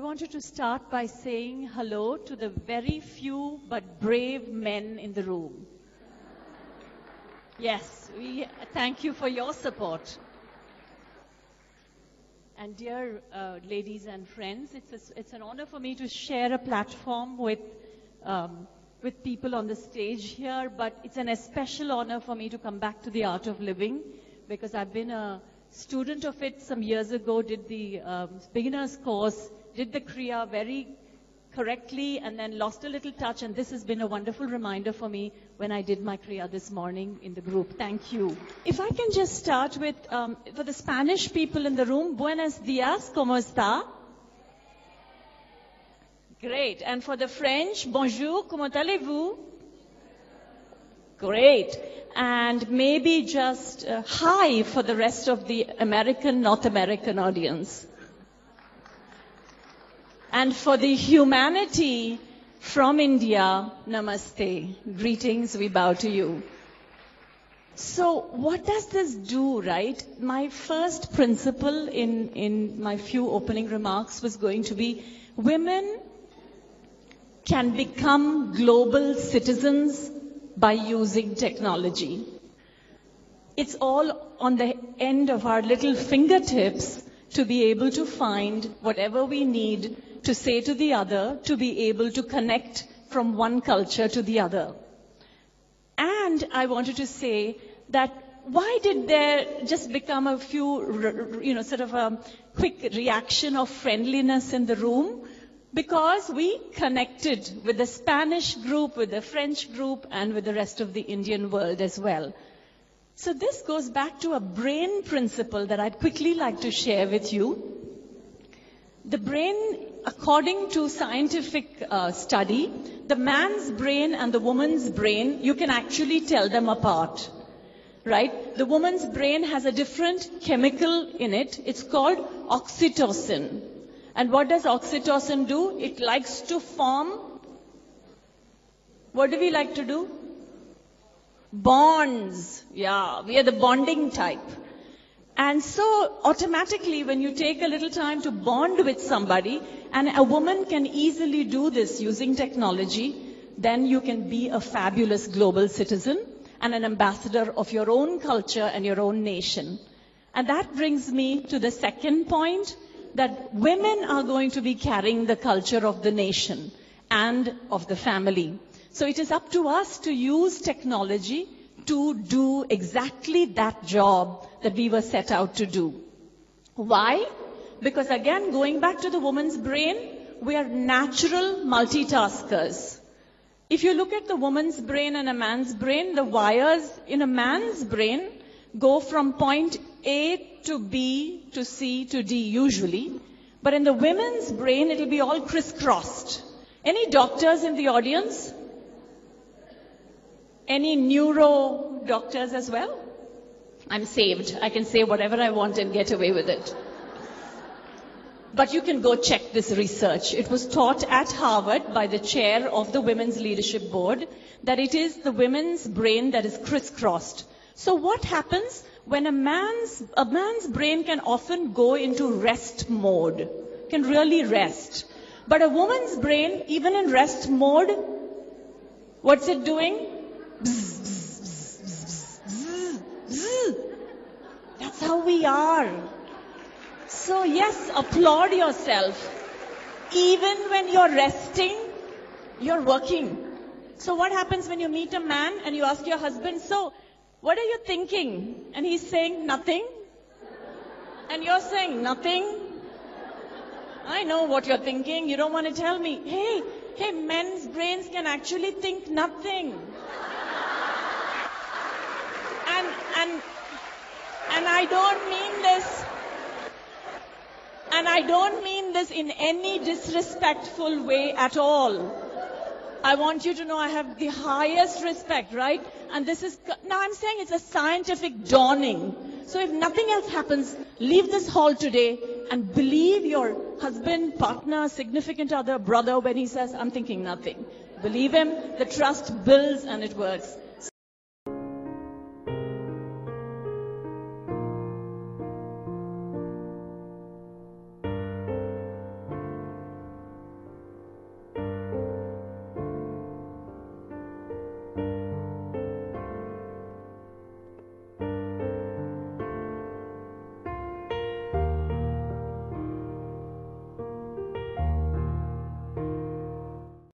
wanted to start by saying hello to the very few but brave men in the room. Yes, thank you for your support. And dear ladies and friends, it's an honor for me to share a platform with people on the stage here, but it's an especial honor for me to come back to the art of living, because I've been a student of it some years ago, did the beginner's course, did the Kriya very correctly, and then lost a little touch, and this has been a wonderful reminder for me when I did my Kriya this morning in the group. Thank you. If I can just start with, for the Spanish people in the room, buenos días, ¿cómo está? Great. And for the French, bonjour, comment allez-vous? Great. And maybe just hi for the rest of the North American audience. And for the humanity from India, namaste. Greetings, we bow to you. So what does this do, right? My first principle in my few opening remarks was going to be, women can become global citizens by using technology. It's all on the end of our little fingertips to be able to find whatever we need to say to the other, to be able to connect from one culture to the other. And I wanted to say that why did there just become a few, sort of a quick reaction of friendliness in the room? Because we connected with the Spanish group, with the French group, and with the rest of the Indian world as well. So this goes back to a brain principle that I'd quickly like to share with you. The brain, according to scientific study, the man's brain and the woman's brain, you can actually tell them apart, right? The woman's brain has a different chemical in it. It's called oxytocin. And what does oxytocin do? It likes to form, what do we like to do? Bonds. Yeah, we are the bonding type. And so automatically when you take a little time to bond with somebody, and a woman can easily do this using technology, then you can be a fabulous global citizen and an ambassador of your own culture and your own nation. And that brings me to the second point, that women are going to be carrying the culture of the nation and of the family. So it is up to us to use technology to do exactly that job that we were set out to do. Why? Because again, going back to the woman's brain, we are natural multitaskers. If you look at the woman's brain and a man's brain, the wires in a man's brain go from point A to B to C to D usually. But in the women's brain, it'll be all crisscrossed. Any doctors in the audience? Any neuro doctors as well? I'm saved. I can say whatever I want and get away with it. But you can go check this research. It was taught at Harvard by the chair of the Women's Leadership Board that it is the women's brain that is crisscrossed. So what happens when a man's brain can often go into rest mode, can really rest. But a woman's brain, even in rest mode, what's it doing? Bzz, bzz, bzz, bzz, bzz, bzz. That's how we are. So yes, applaud yourself. Even when you're resting, you're working. So what happens when you meet a man and you ask your husband, so what are you thinking? And he's saying nothing. And you're saying nothing. I know what you're thinking. You don't want to tell me. Hey, men's brains can actually think nothing. And I don't mean this. And I don't mean this in any disrespectful way at all. I want you to know I have the highest respect, right? And this is, now I'm saying it's a scientific dawning. So if nothing else happens, leave this hall today and believe your husband, partner, significant other, brother when he says, I'm thinking nothing. Believe him, the trust builds and it works.